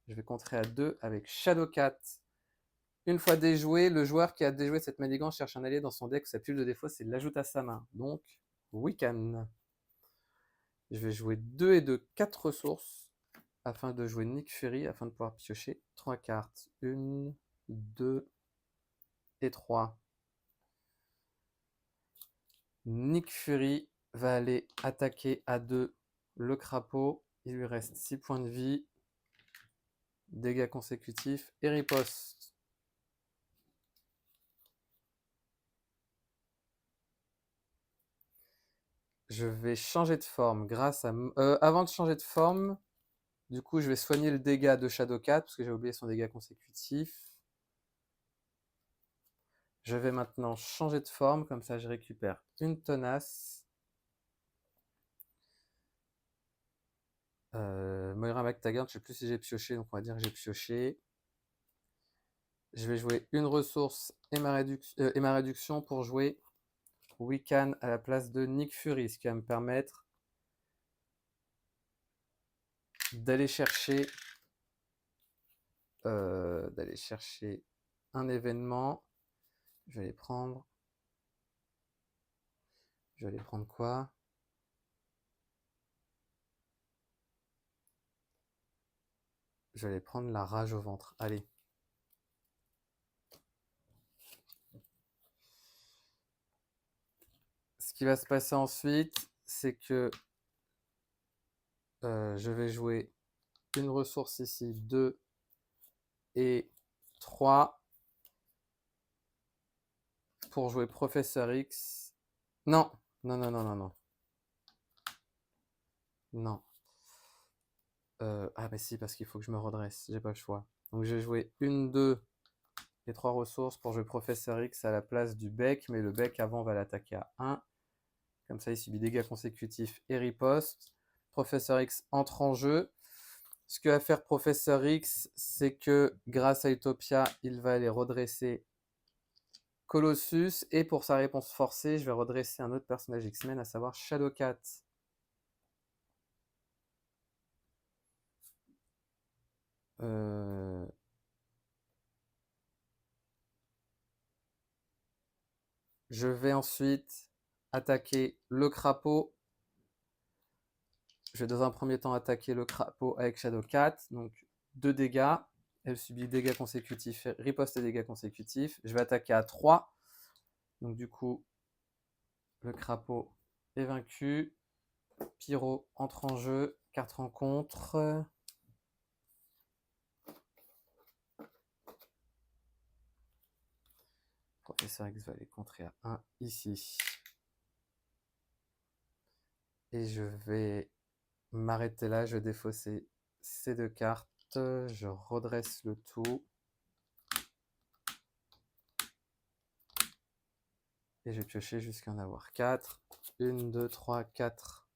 Je vais contrer à 2 avec Shadowcat. Une fois déjoué, le joueur qui a déjoué cette manigance cherche un allié dans son deck. Sa pile de défaut, c'est l'ajoute à sa main. Donc, Wiccan. Je vais jouer 2 et 2, 4 ressources afin de jouer Nick Fury, afin de pouvoir piocher 3 cartes. 1, 2 et 3. Nick Fury va aller attaquer à 2 le crapaud. Il lui reste 6 points de vie. Dégâts consécutifs et riposte. Je vais changer de forme grâce à... avant de changer de forme, du coup, je vais soigner le dégât de Shadowcat parce que j'ai oublié son dégât consécutif. Je vais maintenant changer de forme, comme ça je récupère une tenace. Moira McTaggart, je ne sais plus si j'ai pioché, donc on va dire que j'ai pioché. Je vais jouer une ressource et ma réduction pour jouer Wiccan à la place de Nick Fury, ce qui va me permettre d'aller chercher un événement. Je vais aller prendre. Je vais aller prendre quoi? Je vais aller prendre la rage au ventre. Allez. Ce qui va se passer ensuite, c'est que je vais jouer une ressource ici, 2 et 3 pour jouer Professeur X. Non, non, non, non, non, non. Non. Ah bah si, parce qu'il faut que je me redresse, j'ai pas le choix. Donc j'ai joué une, 2 les 3 ressources pour jouer Professeur X à la place du bec, mais le bec avant va l'attaquer à 1. Comme ça, il subit dégâts consécutifs et riposte. Professeur X entre en jeu. Ce que va faire Professeur X, c'est que grâce à Utopia, il va aller redresser Colossus. Et pour sa réponse forcée, je vais redresser un autre personnage X-Men, à savoir Shadowcat. Je vais ensuite attaquer le crapaud. Je vais dans un premier temps attaquer le crapaud avec Shadowcat. Donc 2 dégâts. Elle subit dégâts consécutifs, riposte et dégâts consécutifs. Je vais attaquer à 3. Donc du coup, le crapaud est vaincu. Pyro entre en jeu. Carte rencontre. Professeur X va aller contrer à 1 ici. Et je vais m'arrêter là. Je vais défausser ces 2 cartes. Je redresse le tout. Et je vais piocher jusqu'à en avoir 4. 1, 2, 3, 4.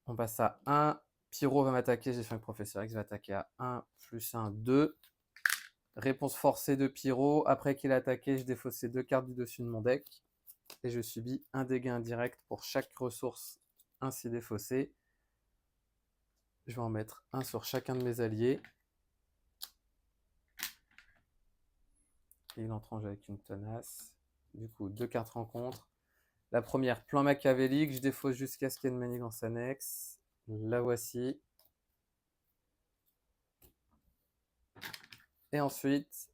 On passe à 1. Pyro va m'attaquer. J'ai fait un Professeur X va attaquer à 1, plus 1, 2. Réponse forcée de Pyro. Après qu'il a attaqué, je défausse ces 2 cartes du dessus de mon deck. Et je subis un dégât indirect pour chaque ressource ainsi défaussée. Je vais en mettre un sur chacun de mes alliés. Et il entre en jeu avec une tenace. Du coup, 2 cartes rencontre. La première, plan machiavélique. Je défausse jusqu'à ce qu'il y ait une manigance annexe. La voici. Et ensuite,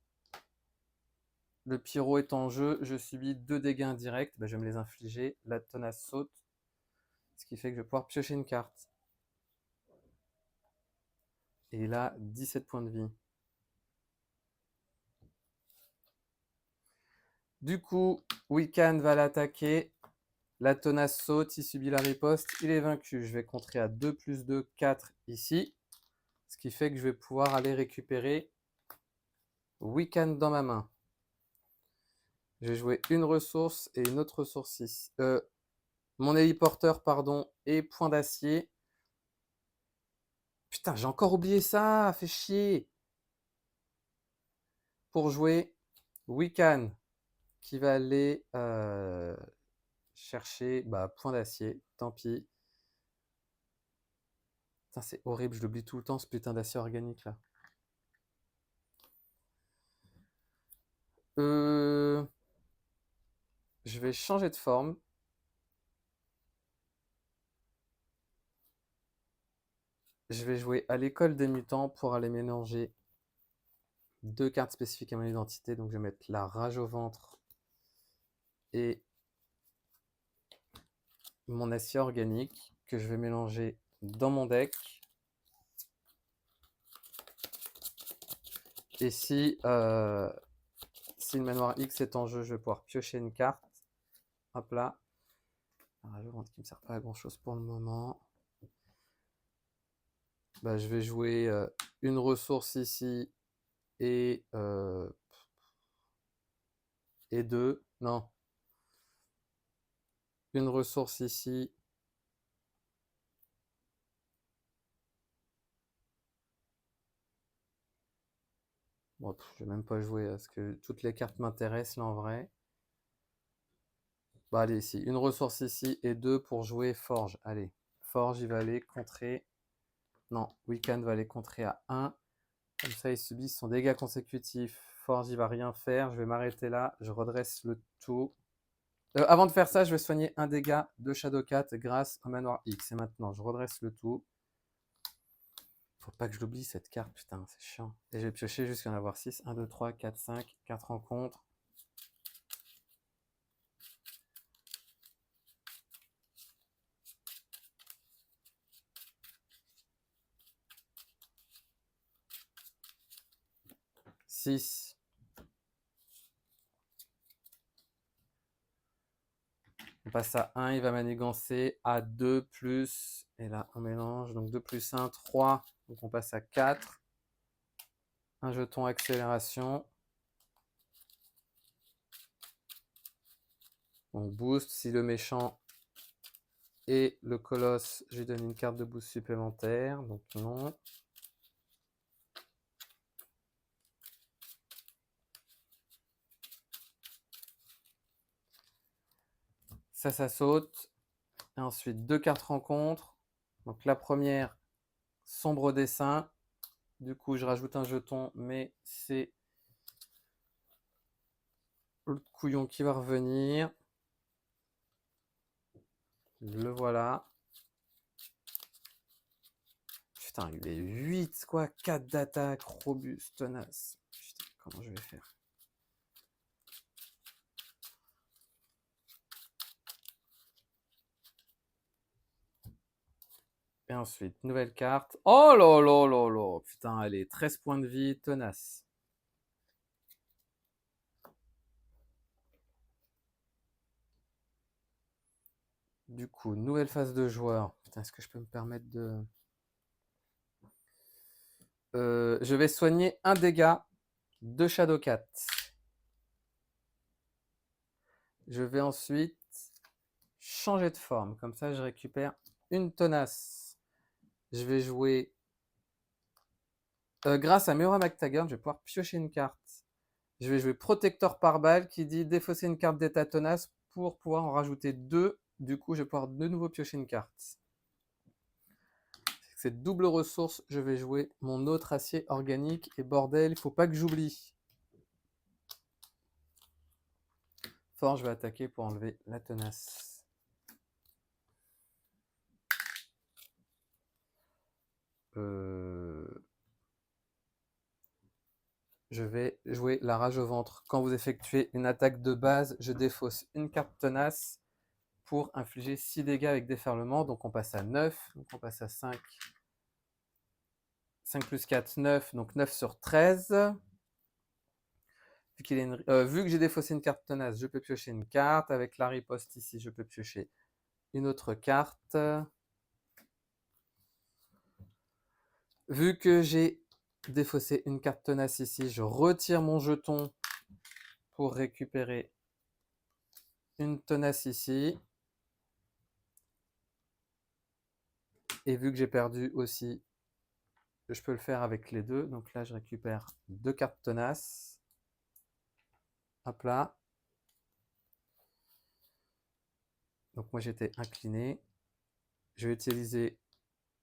le pyro est en jeu. Je subis 2 dégâts indirects. Je vais me les infliger. La tenace saute. Ce qui fait que je vais pouvoir piocher une carte. Et il a 17 points de vie. Du coup, Wiccan va l'attaquer. La tenace saute, il subit la riposte, il est vaincu. Je vais contrer à 2 plus 2, 4 ici. Ce qui fait que je vais pouvoir aller récupérer Wiccan dans ma main. Je vais jouer une ressource et une autre ressource ici. Mon héliporteur, pardon, et point d'acier. Putain, j'ai encore oublié ça, fait chier. Pour jouer Wiccan, qui va aller chercher point d'acier, tant pis. Putain, c'est horrible, je l'oublie tout le temps, ce putain d'acier organique là. Je vais changer de forme. Je vais jouer à l'école des mutants pour aller mélanger 2 cartes spécifiques à mon identité. Donc je vais mettre la rage au ventre et mon acier organique que je vais mélanger dans mon deck. Et si le manoir X est en jeu, je vais pouvoir piocher une carte. Hop là. La rage au ventre qui ne me sert pas à grand chose pour le moment. Je vais jouer une ressource ici et 2. Non. Une ressource ici. Bon, je vais même pas jouer parce que toutes les cartes m'intéressent là en vrai. Allez, ici. Une ressource ici et 2 pour jouer Forge. Allez. Forge, il va aller contrer. Non, Wiccan va aller contrer à 1. Comme ça, il subit son dégât consécutif. Forge, il va rien faire. Je vais m'arrêter là. Je redresse le tout. Avant de faire ça, je vais soigner un dégât de Shadowcat grâce au manoir X. Et maintenant, je redresse le tout. Faut pas que je l'oublie cette carte, putain, c'est chiant. Et je vais piocher jusqu'à en avoir 6. 1, 2, 3, 4, 5. 4 rencontres. passe à 1, il va manigancer à 2 plus, et là on mélange, donc 2 plus 1, 3, donc on passe à 4. Un jeton accélération. On boost, si le méchant et le colosse, je lui donne une carte de boost supplémentaire, donc non. Ça saute. Et ensuite, 2 cartes rencontres. Donc la première, sombre dessin. Du coup, je rajoute un jeton, mais c'est le couillon qui va revenir. Le voilà. Putain, il est 8, quoi. 4 d'attaque, robuste, tenace. Putain, comment je vais faire? Et ensuite, nouvelle carte. Oh là là là là. Putain, elle est 13 points de vie, tenace. Du coup, nouvelle phase de joueur. Putain, est-ce que je peux me permettre de... je vais soigner un dégât de Shadowcat. Je vais ensuite changer de forme. Comme ça, je récupère une tenace. Je vais jouer... grâce à Miura McTaggart, je vais pouvoir piocher une carte. Je vais jouer Protecteur par balle qui dit défausser une carte d'état tenace pour pouvoir en rajouter 2. Du coup, je vais pouvoir de nouveau piocher une carte. Cette double ressource, je vais jouer mon autre acier organique. Et bordel, il ne faut pas que j'oublie. Fort, je vais attaquer pour enlever la tenace. Je vais jouer la rage au ventre. Quand vous effectuez une attaque de base, je défausse une carte tenace pour infliger 6 dégâts avec déferlement. Donc on passe à 9, donc on passe à 5. 5 plus 4, 9, donc 9 sur 13. Vu que j'ai défaussé une carte tenace, je peux piocher une carte. Avec la riposte ici, je peux piocher une autre carte. Vu que j'ai défaussé une carte tenace ici, je retire mon jeton pour récupérer une tenace ici. Et vu que j'ai perdu aussi, je peux le faire avec les deux. Donc là, je récupère 2 cartes tenaces. Hop là. Donc moi, j'étais incliné. Je vais utiliser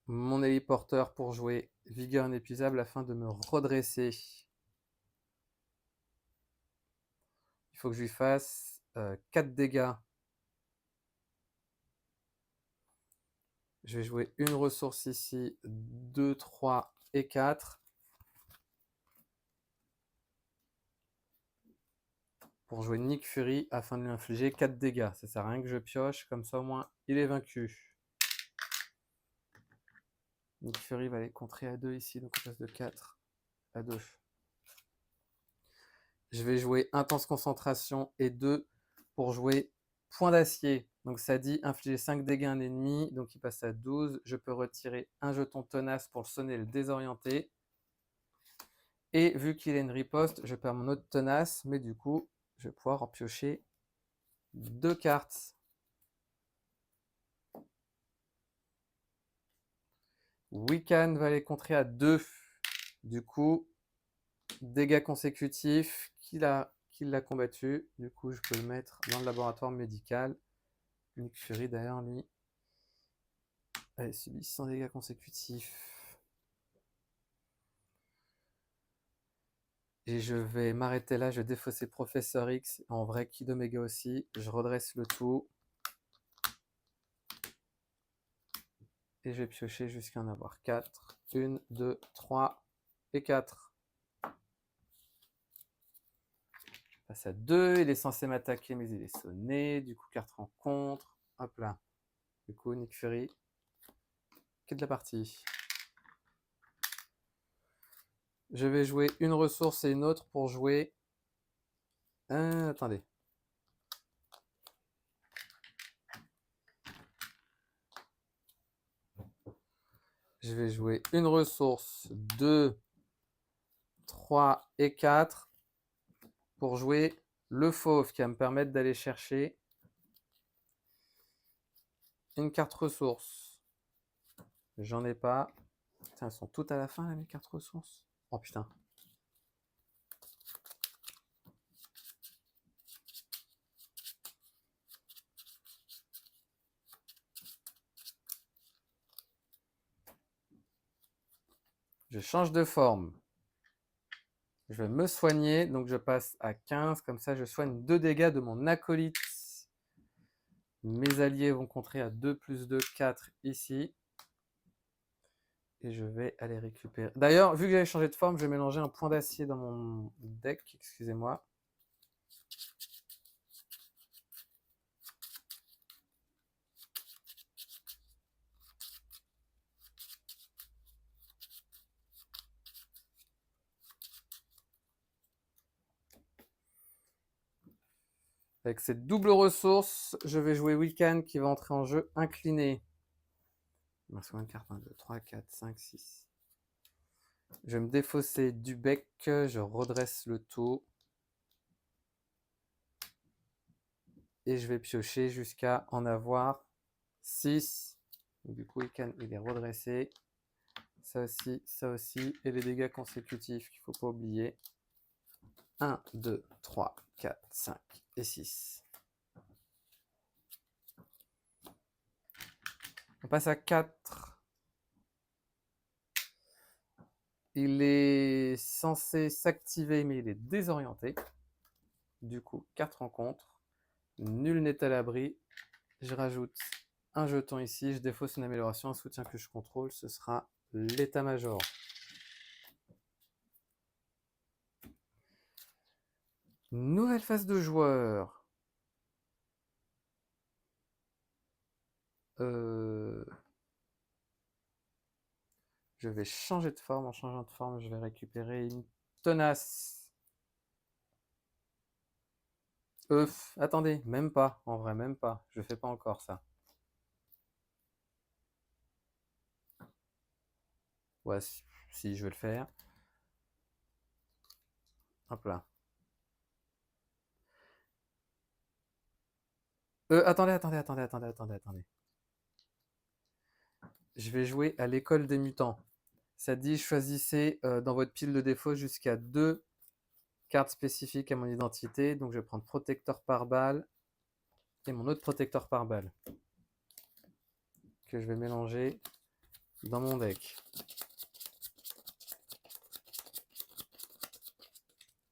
mon héliporteur pour jouer vigueur inépuisable afin de me redresser. Il faut que je lui fasse 4 dégâts. Je vais jouer une ressource ici, 2, 3 et 4. Pour jouer Nick Fury afin de lui infliger 4 dégâts. Ça sert à rien que je pioche, comme ça au moins il est vaincu. Nick Fury va aller contrer à 2 ici, donc on passe de 4 à 2. Je vais jouer Intense Concentration et 2 pour jouer Point d'Acier. Donc ça dit infliger 5 dégâts à un ennemi, donc il passe à 12. Je peux retirer un jeton tenace pour le sonner et le désorienter. Et vu qu'il a une riposte, je perds mon autre tenace, mais du coup, je vais pouvoir en piocher 2 cartes. Wiccan va les contrer à 2. Du coup, dégâts consécutifs qu'il l'a combattu. Du coup, je peux le mettre dans le laboratoire médical. Nick Fury, d'ailleurs, lui, a subi 100 dégâts consécutifs. Et je vais m'arrêter là. Je vais défausser Professeur X. En vrai, Kid Omega aussi. Je redresse le tout. Et je vais piocher jusqu'à en avoir 4. 1, 2, 3 et 4. Je passe à 2. Il est censé m'attaquer, mais il est sonné. Du coup, carte rencontre. Hop là. Du coup, Nick Fury. Quai de la partie. Je vais jouer une ressource et une autre pour jouer... attendez. Je vais jouer une ressource, 2, 3 et 4 pour jouer le fauve qui va me permettre d'aller chercher une carte ressource. J'en ai pas. Putain, elles sont toutes à la fin, là, mes cartes ressources. Oh putain. Je change de forme. Je vais me soigner, donc je passe à 15. Comme ça, je soigne 2 dégâts de mon acolyte. Mes alliés vont contrer à 2 plus 2, 4 ici. Et je vais aller récupérer. D'ailleurs, vu que j'avais changé de forme, je vais mélanger un point d'acier dans mon deck. Excusez-moi. Avec cette double ressource, je vais jouer Wiccan qui va entrer en jeu incliné. Il me reste combien de cartes? 1, 2, 3, 4, 5, 6. Je vais me défausser du bec, je redresse le tout. Et je vais piocher jusqu'à en avoir 6. Du coup, Wiccan, il est redressé. Ça aussi. Et les dégâts consécutifs qu'il ne faut pas oublier. 1, 2, 3, 4, 5 et 6. On passe à 4. Il est censé s'activer, mais il est désorienté. Du coup, 4 rencontres. Nul n'est à l'abri. Je rajoute un jeton ici. Je défausse une amélioration, un soutien que je contrôle. Ce sera l'état-major. Nouvelle phase de joueur. Je vais changer de forme. En changeant de forme, je vais récupérer une tenace. Attendez, même pas. En vrai, même pas. Je fais pas encore ça. Ouais, si je vais le faire. Hop là. Attendez. Je vais jouer à l'école des mutants. Ça dit choisissez dans votre pile de défauts jusqu'à 2 cartes spécifiques à mon identité. Donc je vais prendre protecteur par balle et mon autre protecteur par balle que je vais mélanger dans mon deck.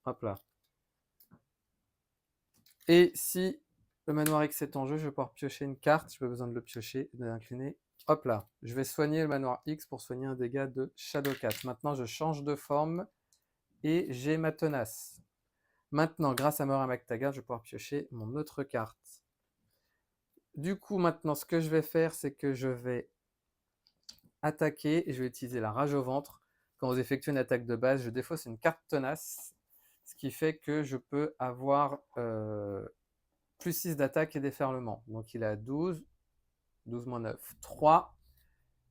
Hop là. Et si le manoir X est en jeu, je vais pouvoir piocher une carte. Je n'ai pas besoin de le piocher et de l'incliner. Hop là. Je vais soigner le manoir X pour soigner un dégât de Shadowcat. Maintenant, je change de forme et j'ai ma tenace. Maintenant, grâce à Moira Taggart, je vais pouvoir piocher mon autre carte. Du coup, maintenant, ce que je vais faire, c'est que je vais attaquer et je vais utiliser la rage au ventre. Quand vous effectuez une attaque de base, je défausse une carte tenace, ce qui fait que je peux avoir plus 6 d'attaque et déferlement. Donc il a 12, 12 moins 9, 3.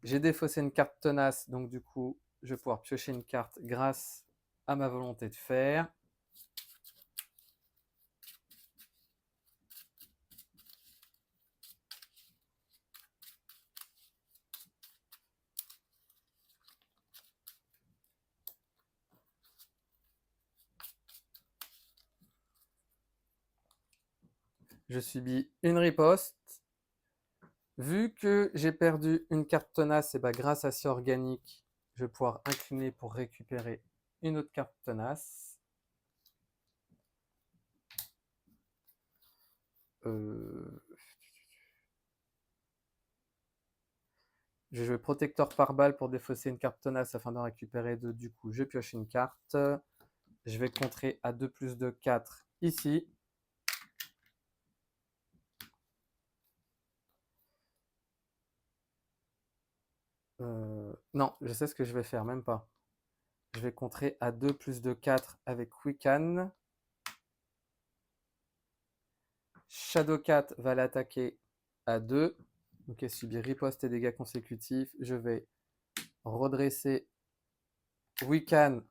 J'ai défaussé une carte tenace, donc du coup, je vais pouvoir piocher une carte grâce à ma volonté de faire. Je subis une riposte. Vu que j'ai perdu une carte tenace, et grâce à ce organique, je vais pouvoir incliner pour récupérer une autre carte tenace. Je vais jouer protecteur par balle pour défausser une carte tenace afin d'en récupérer deux. Du coup, je pioche une carte. Je vais contrer à 2 plus 2, 4 ici. Non, je sais ce que je vais faire, même pas. Je vais contrer à 2 plus 2, 4 avec Wiccan. Shadowcat va l'attaquer à 2. Donc elle subit riposte et dégâts consécutifs. Je vais redresser Wiccan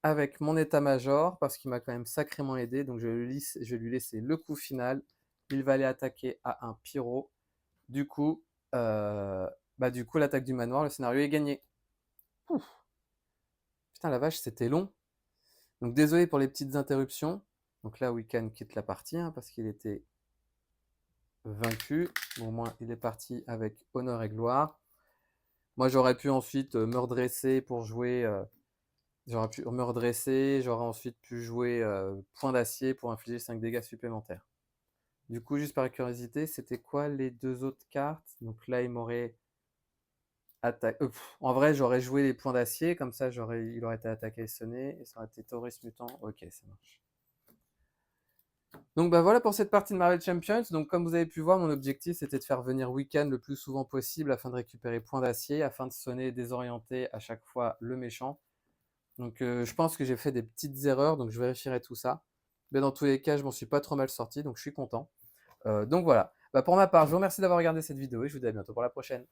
avec mon état-major parce qu'il m'a quand même sacrément aidé. Donc je vais lui laisser le coup final. Il va aller attaquer à un pyro. Du coup, l'attaque du manoir, le scénario est gagné. Ouf. Putain, la vache, c'était long. Donc désolé pour les petites interruptions. Donc là, Wiccan quitte la partie parce qu'il était vaincu. Bon, au moins, il est parti avec honneur et gloire. Moi, j'aurais pu ensuite me redresser pour jouer. J'aurais pu me redresser. J'aurais ensuite pu jouer point d'acier pour infliger 5 dégâts supplémentaires. Du coup, juste par curiosité, c'était quoi les deux autres cartes? Donc là, il m'aurait attaqué. En vrai, j'aurais joué les points d'acier. Comme ça, il aurait été attaqué et sonné. Et ça aurait été Tauris Mutant. Ok, ça marche. Donc voilà pour cette partie de Marvel Champions. Donc comme vous avez pu voir, mon objectif c'était de faire venir Wiccan le plus souvent possible afin de récupérer point d'acier, afin de sonner et désorienter à chaque fois le méchant. Donc je pense que j'ai fait des petites erreurs, donc je vérifierai tout ça. Mais dans tous les cas, je m'en suis pas trop mal sorti, donc je suis content. Donc voilà. Pour ma part, je vous remercie d'avoir regardé cette vidéo et je vous dis à bientôt pour la prochaine.